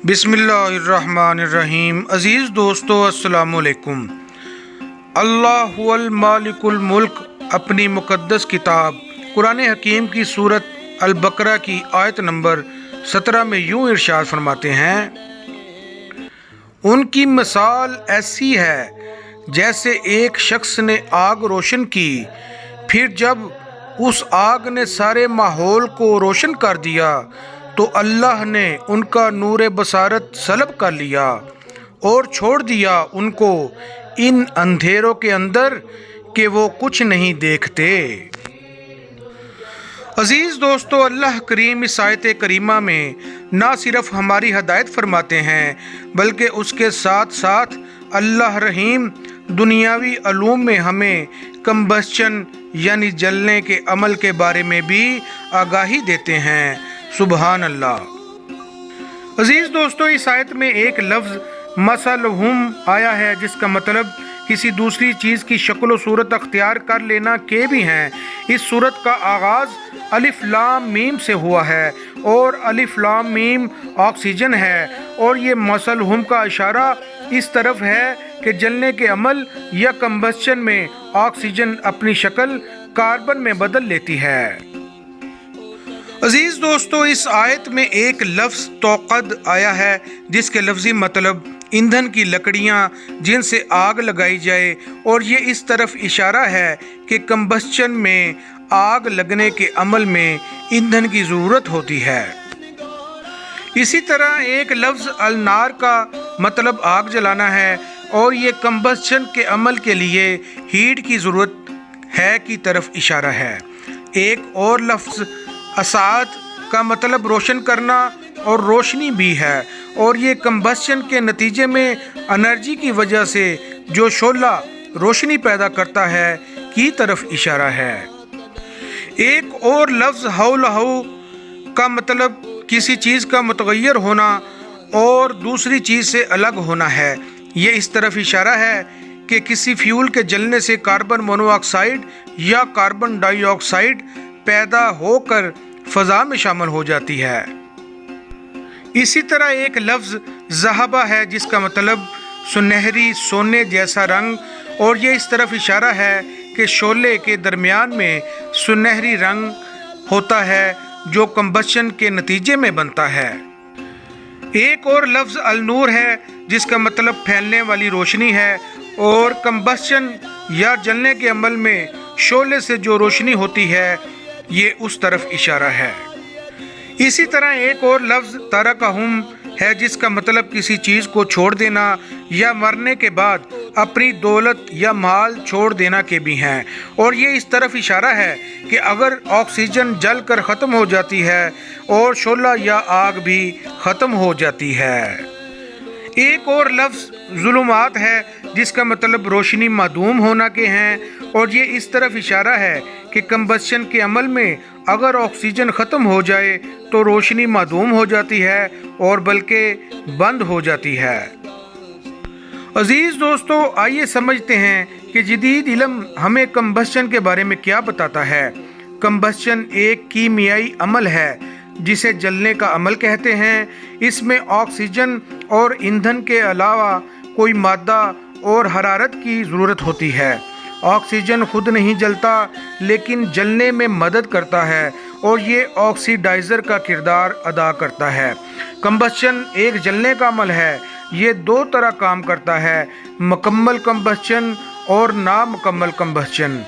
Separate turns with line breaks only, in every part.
बिस्मिल्लाहिर्रहमानिर्रहीम। अज़ीज़ दोस्तों, अस्सलामु अलैकुम। अल्लाह हुवल मालिकुल मुल्क अपनी मुक़द्दस किताब कुरान हकीम की सूरत अल-बकरा की आयत नंबर 17 में यूँ इरशाद फरमाते हैं, उनकी मिसाल ऐसी है जैसे एक शख्स ने आग रोशन की, फिर जब उस आग ने सारे माहौल को रोशन कर दिया तो अल्लाह ने उनका नूर बसारत सलब कर लिया और छोड़ दिया उनको इन अंधेरों के अंदर कि वो कुछ नहीं देखते। अज़ीज़ दोस्तों, अल्लाह करीम इस आयत करीमा में ना सिर्फ हमारी हदायत फरमाते हैं बल्कि उसके साथ साथ अल्लाह रहीम दुनियावी अलूम में हमें कम्बस्चन यानी जलने के अमल के बारे में भी आगाही देते हैं। सुबहान अल्लाह। अज़ीज़ दोस्तों, इस आयत में एक लफ्ज़ मसलहुम आया है जिसका मतलब किसी दूसरी चीज़ की शक्ल व सूरत अख्तियार कर लेना के भी हैं। इस सूरत का आगाज़ अलिफ लाम मीम से हुआ है और अलिफ लाम मीम ऑक्सीजन है और ये मसलहुम का इशारा इस तरफ है कि जलने के अमल या कम्बस्चन में ऑक्सीजन अपनी शक्ल कार्बन में बदल लेती है। अजीज़ दोस्तों, इस आयत में एक लफ्ज़ तौक़द आया है जिसके लफ्ज़ी मतलब ईंधन की लकड़ियाँ जिनसे आग लगाई जाए, और ये इस तरफ इशारा है कि कम्बस्चन में आग लगने के अमल में ईंधन की ज़रूरत होती है। इसी तरह एक लफ्ज़ अलनार का मतलब आग जलाना है और ये कम्बस्चन के अमल के लिए हीट की ज़रूरत है की तरफ इशारा है। एक और लफ्ज़ असाद का मतलब रोशन करना और रोशनी भी है और ये कम्बस्चन के नतीजे में एनर्जी की वजह से जो शोला रोशनी पैदा करता है की तरफ इशारा है। एक और लफ्ज़ हौलहू का मतलब किसी चीज़ का मुतगय्यर होना और दूसरी चीज़ से अलग होना है। ये इस तरफ इशारा है कि किसी फ्यूल के जलने से कार्बन मोनोऑक्साइड या कार्बन डाइऑक्साइड पैदा होकर फ़ज़ा में शामिल हो जाती है। इसी तरह एक लफ्ज़ ज़हबा है जिसका मतलब सुनहरी सोने जैसा रंग, और ये इस तरफ इशारा है कि शोले के दरमियान में सुनहरी रंग होता है जो कम्बस्चन के नतीजे में बनता है। एक और लफ्ज़ अलनूर है जिसका मतलब फैलने वाली रोशनी है और कम्बस्चन या जलने के अमल में शोले से जो रोशनी होती है ये उस तरफ इशारा है। इसी तरह एक और लफ्ज़ तरकहुम है जिसका मतलब किसी चीज़ को छोड़ देना या मरने के बाद अपनी दौलत या माल छोड़ देना के भी हैं, और ये इस तरफ इशारा है कि अगर ऑक्सीजन जल कर ख़त्म हो जाती है और शोला या आग भी ख़त्म हो जाती है। एक और लफ्ज़ ज़ुलुमात है जिसका मतलब रोशनी मादूम होना के हैं, और ये इस तरफ इशारा है कि कम्बस्चन के अमल में अगर ऑक्सीजन ख़त्म हो जाए तो रोशनी मादूम हो जाती है और बल्कि बंद हो जाती है। अज़ीज़ दोस्तों, आइए समझते हैं कि जदीद इल्म हमें कम्बस्चन के बारे में क्या बताता है। कम्बस्चन एक कीमियाई अमल है जिसे जलने का अमल कहते हैं। इसमें ऑक्सीजन और ईंधन के अलावा कोई मादा और हरारत की ज़रूरत होती है। ऑक्सीजन खुद नहीं जलता लेकिन जलने में मदद करता है और ये ऑक्सीडाइज़र का किरदार अदा करता है। कम्बस्चन एक जलने का अमल है। ये दो तरह काम करता है, मुकम्मल कम्बस्चन और नामुकम्मल कम्बस्चन।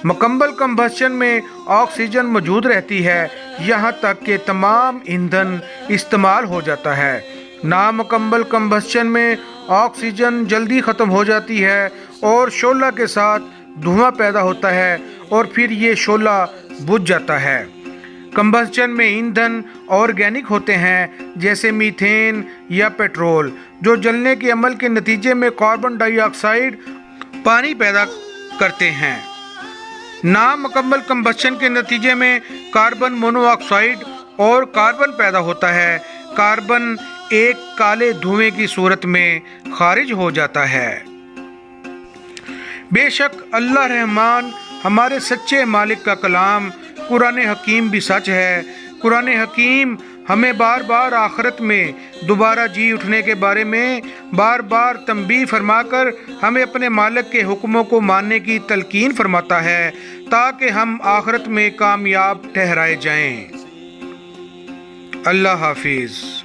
मुकम्मल कम्बस्चन में ऑक्सीजन मौजूद रहती है यहाँ तक कि तमाम ईंधन इस्तेमाल हो जाता है। नामुकम्मल कम्बस्चन में ऑक्सीजन जल्दी ख़त्म हो जाती है और शोला के साथ धुआं पैदा होता है और फिर ये शोला बुझ जाता है। कम्बस्चन में ईंधन ऑर्गेनिक होते हैं जैसे मीथेन या पेट्रोल, जो जलने के अमल के नतीजे में कार्बन डाइऑक्साइड पानी पैदा करते हैं। नामुकम्मल कम्बस्चन के नतीजे में कार्बन मोनोऑक्साइड और कार्बन पैदा होता है। कार्बन एक काले धुएं की सूरत में खारिज हो जाता है। बेशक अल्लाह रहमान हमारे सच्चे मालिक का कलाम कुरान हकीम भी सच है। कुरान हकीम ہمیں بار بار آخرت میں دوبارہ جی اٹھنے کے بارے میں بار بار تنبیہ فرما کر ہمیں اپنے مالک کے حکموں کو ماننے کی تلقین فرماتا ہے تاکہ ہم آخرت میں کامیاب ٹھہرائے جائیں۔ اللہ حافظ۔